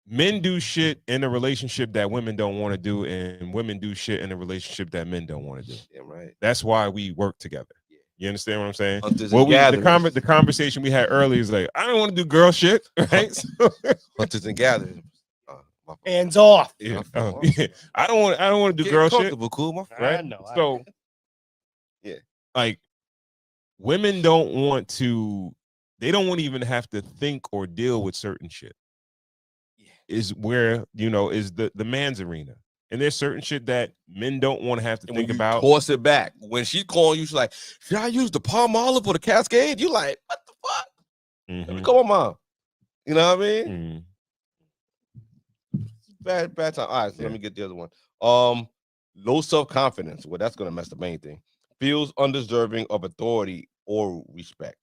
men do shit in a relationship that women don't want to do, and women do shit in a relationship that men don't want to do. Yeah, right. That's why we work together. You understand what I'm saying? Hunters Well, and gatherers. the conversation we had earlier is like, I don't want to do girl shit, right? Hunters and gatherers. Hands off. Yeah. Yeah. I don't want to do girl shit. Cool, my Right? I know. So, yeah, like, women don't want to. They don't want to even have to think or deal with certain shit. Yeah. Is where is the man's arena, and there's certain shit that men don't want to have to think about. Toss it back when she's calling you. She's like, "Should I use the Palm Olive or the Cascade?" You like, what the fuck? Let me call my mom. You know what I mean? Bad time. All right, so let me get the other one. Low self-confidence. Well, that's gonna mess the main thing. Feels undeserving of authority or respect.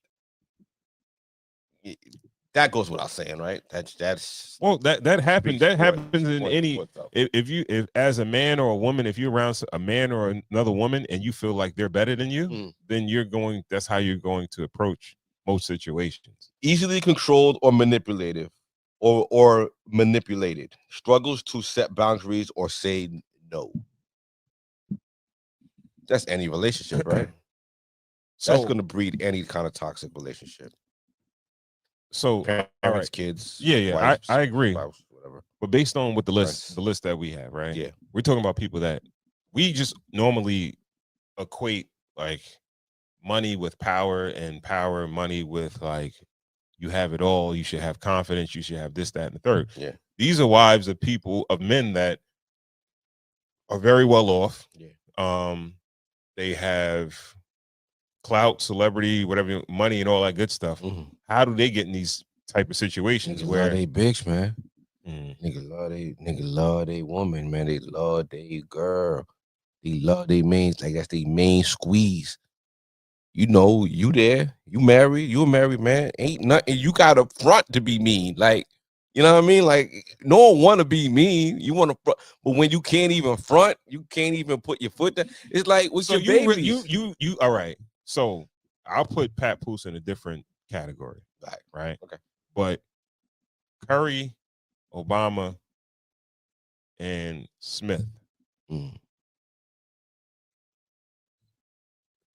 That goes without saying, right? That's well, that happens. That happens in any. If as a man or a woman, if you're around a man or another woman and you feel like they're better than you, then that's how you're going to approach most situations. Easily controlled or manipulative, or manipulated. Struggles to set boundaries or say no. That's any relationship, right? So that's going to breed any kind of toxic relationship. So parents, kids, yeah, wives, I agree. Spouse, whatever. But based on what the list that we have, right? Yeah, we're talking about people that we just normally equate like money with power, and power, money with like you have it all. You should have confidence. You should have this, that, and the third. Yeah, these are wives of men that are very well off. Yeah, they have clout, celebrity, whatever, money, and all that good stuff. How do they get in these type of situations where they bitch, man? Nigga love they woman, man. They love they girl. They love they main, like that's their main squeeze. You know, you there, you a married man. Ain't nothing. You got a front to be mean, like. You know what I mean? Like, no one want to be mean. You want to front, but when you can't even front, you can't even put your foot down. It's like, what's your babies? You all right. So I'll put Pat Poose in a different category. Right. Okay. But Curry, Obama, and Smith.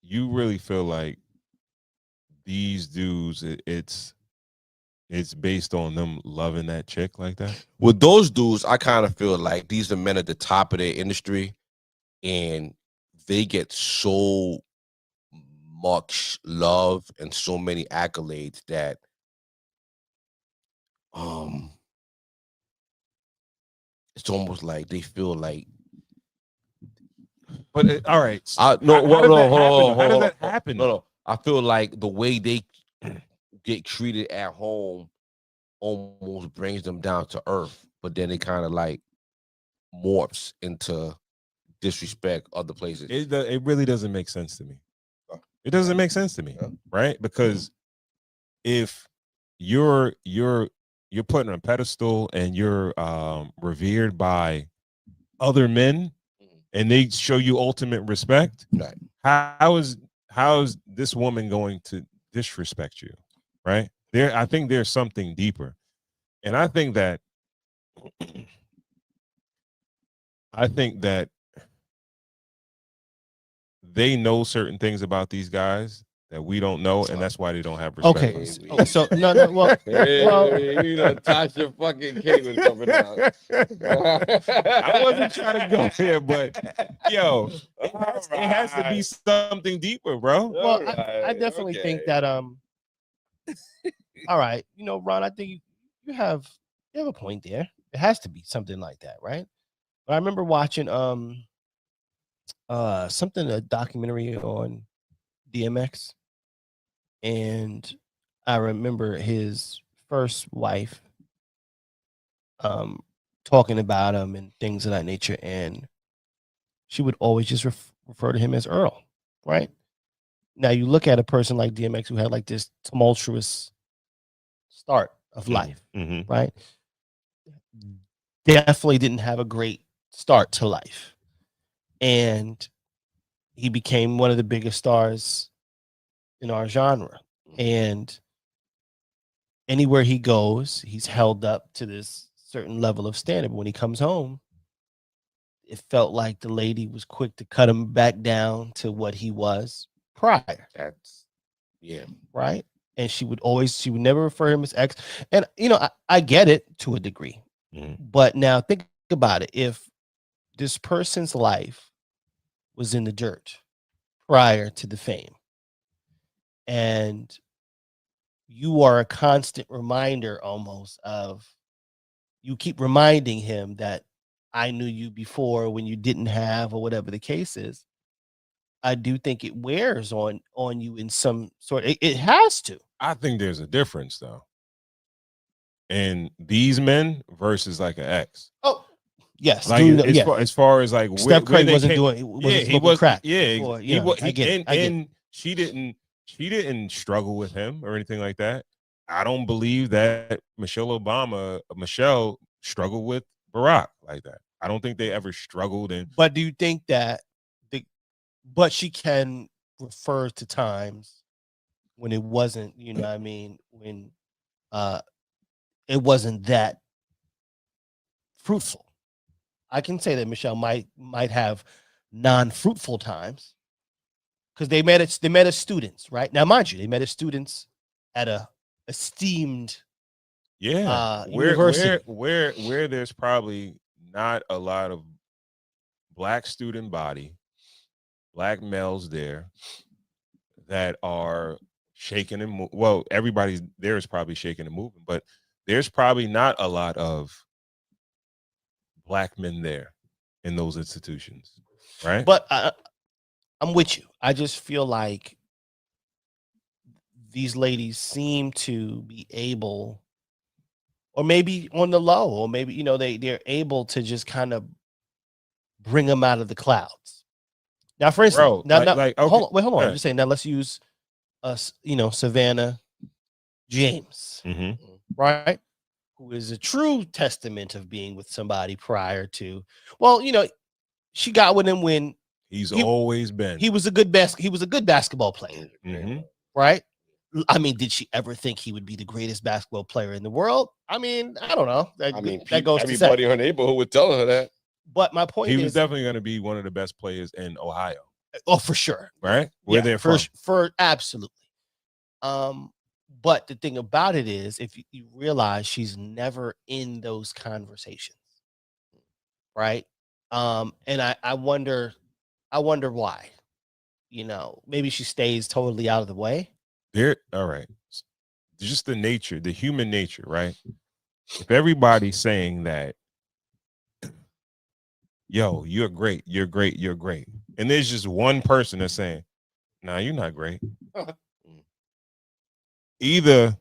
You really feel like these dudes, it's based on them loving that chick like that? With those dudes, I kind of feel like these are men at the top of their industry, and they get so much love and so many accolades that it's almost like they feel like. But all right, hold on. How does that happen? No. I feel like the way they get treated at home almost brings them down to earth, but then it kind of like morphs into disrespect other places. It really doesn't make sense to me. It doesn't make sense to me, right? Because if you're put on a pedestal and you're revered by other men, and they show you ultimate respect, right? How is this woman going to disrespect you, right? I think there's something deeper, and I think that they know certain things about these guys that we don't know, and that's why they don't have respect. Okay, so no, well, you know, Tasha fucking Cayman coming out. I wasn't trying to go there, but yo, it has to be something deeper, bro. Well, I definitely think that all right, you know, Ron, I think you have a point there. It has to be something like that, right? But I remember watching a documentary on DMX, and I remember his first wife talking about him and things of that nature, and she would always just refer to him as Earl, right? Now you look at a person like DMX who had like this tumultuous start of life, right? Definitely didn't have a great start to life, and he became one of the biggest stars in our genre, and anywhere he goes, he's held up to this certain level of standard. But when he comes home, it felt like the lady was quick to cut him back down to what he was prior. That's Right. And she would never refer him as ex. And, I get it to a degree. But now think about it. If this person's life was in the dirt prior to the fame, and you are a constant reminder almost of, you keep reminding him that I knew you before when you didn't have, or whatever the case is, I do think it wears on you in some sort. It has to. I think there's a difference though, in these men versus like an ex. Oh, yes. Like as far as like Steph Curry wasn't doing, he was crack. Yeah, before, he was. I get it. And she didn't struggle with him or anything like that. I don't believe that Michelle struggled with Barack like that. I don't think they ever struggled. But do you think that but she can refer to times when it wasn't, when it wasn't that fruitful. I can say that Michelle might have non-fruitful times, because they met as students, right? Now, mind you, they met as students at a esteemed university. Where there's probably not a lot of black student body, black males there that are shaking and well, everybody there is probably shaking and moving, but there's probably not a lot of black men there in those institutions, right? But I'm with you. I just feel like these ladies seem to be able, or maybe on the low, or maybe they're able to just kind of bring them out of the clouds. Now, for instance, Bro, okay. hold on. Yeah. I'm just saying. Now, let's use Savannah James, right? Who is a true testament of being with somebody prior to. Well, she got with him when always been. He was a good basketball player, right? I mean, did she ever think he would be the greatest basketball player in the world? I mean, I don't know. That goes everybody in her neighborhood was telling her that. But my point is, he was definitely going to be one of the best players in Ohio. Oh, for sure. Right? Where they're from. For absolutely. But the thing about it is, if you realize she's never in those conversations, right? And I wonder why. Maybe she stays totally out of the way. All right. Just the human nature, right? If everybody's saying that, yo, you're great, and there's just one person that's saying, nah, you're not great. Either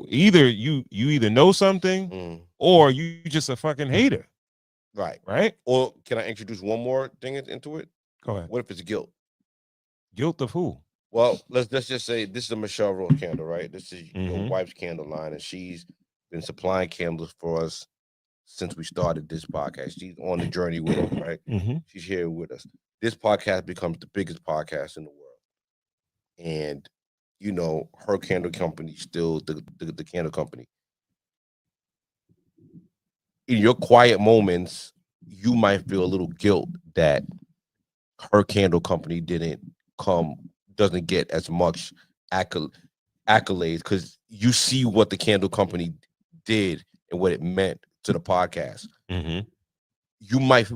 you either know something or you just a fucking hater. Right? Or can I introduce one more thing into it? Go ahead. What if it's guilt? Guilt of who? Well, let's just say this is a Michelle Rowe candle, right? This is your wife's candle line, and she's been supplying candles for us since we started this podcast. She's on the journey with us, right? She's here with us. This podcast becomes the biggest podcast in the world, and her candle company still the candle company. In your quiet moments, you might feel a little guilt that her candle company doesn't get as much accolades, because you see what the candle company did and what it meant to the podcast. You might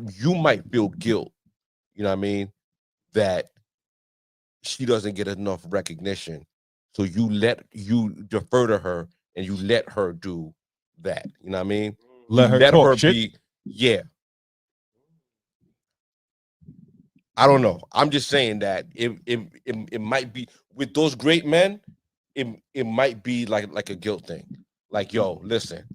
feel guilt, you know what I mean, that she doesn't get enough recognition. So you defer to her and you let her do that. You know what I mean? Let her shit. Yeah. I don't know. I'm just saying that it might be with those great men, it might be like a guilt thing. Like, yo, listen,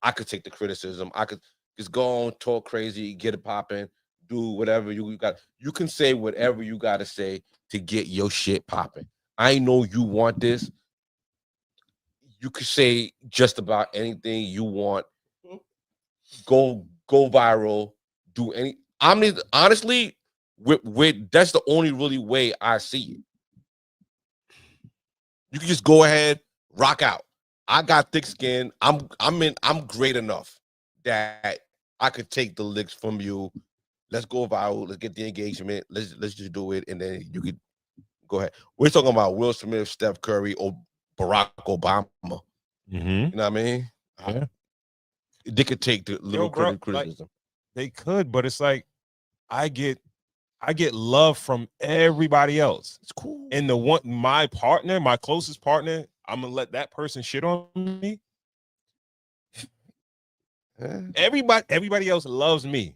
I could take the criticism. I could just go on, talk crazy, get it popping, do whatever you got. You can say whatever you got to say to get your shit popping. I know you want this. You could say just about anything you want. Go viral. Do any. I mean, honestly, with that's the only really way I see it. You can just go ahead, rock out. I got thick skin. I'm great enough that I could take the licks from you. Let's go viral. Let's get the engagement. Let's just do it, and then you could go ahead. We're talking about Will Smith, Steph Curry, or Barack Obama. Mm-hmm. You know what I mean? Yeah. They could take the little bro, criticism. They could, but it's like I get love from everybody else. It's cool. And my closest partner, I'm gonna let that person shit on me. Everybody else loves me,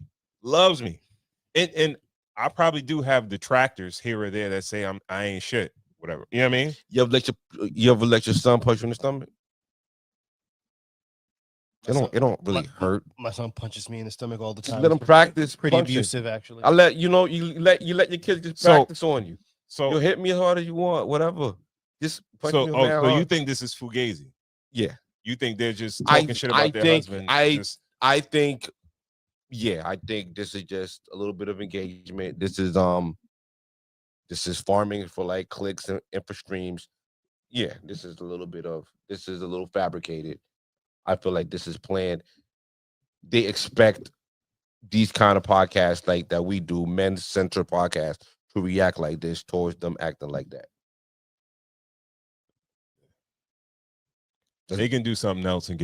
and I probably do have detractors here or there that say I ain't shit, whatever. You know what I mean? You ever let your son punch you in the stomach? It don't really hurt. My son punches me in the stomach all the time. Just let him practice. Pretty punching. abusive, actually. I let you let your kids just practice on you. So you'll hit me as hard as you want, whatever. Just punch me so you think this is fugazi? Yeah. You think they're just talking shit about their husband? I think this is just a little bit of engagement. This is farming for like clicks and for streams. Yeah, this is a little fabricated. I feel like this is planned. They expect these kind of podcasts like that we do, men-centered podcasts, to react like this towards them acting like that. They can do something else and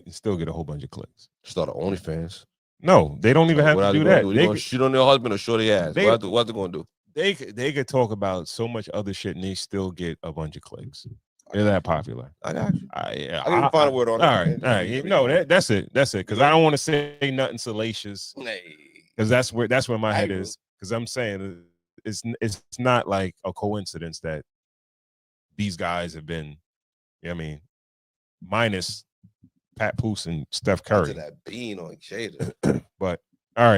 still get a whole bunch of clicks. Start OnlyFans. No, they don't even have to do that. They gonna shit on their husband or show their ass. What they gonna do? They could talk about so much other shit and they still get a bunch of clicks. They're that popular. I got you. I didn't find a word on it. All right. No, that's it. Because I don't want to say nothing salacious. Because that's where my head is. Because I'm saying it's not like a coincidence that these guys have been, you know what I mean, minus Pat Poose and Steph Curry. That bean on Jada. But all right.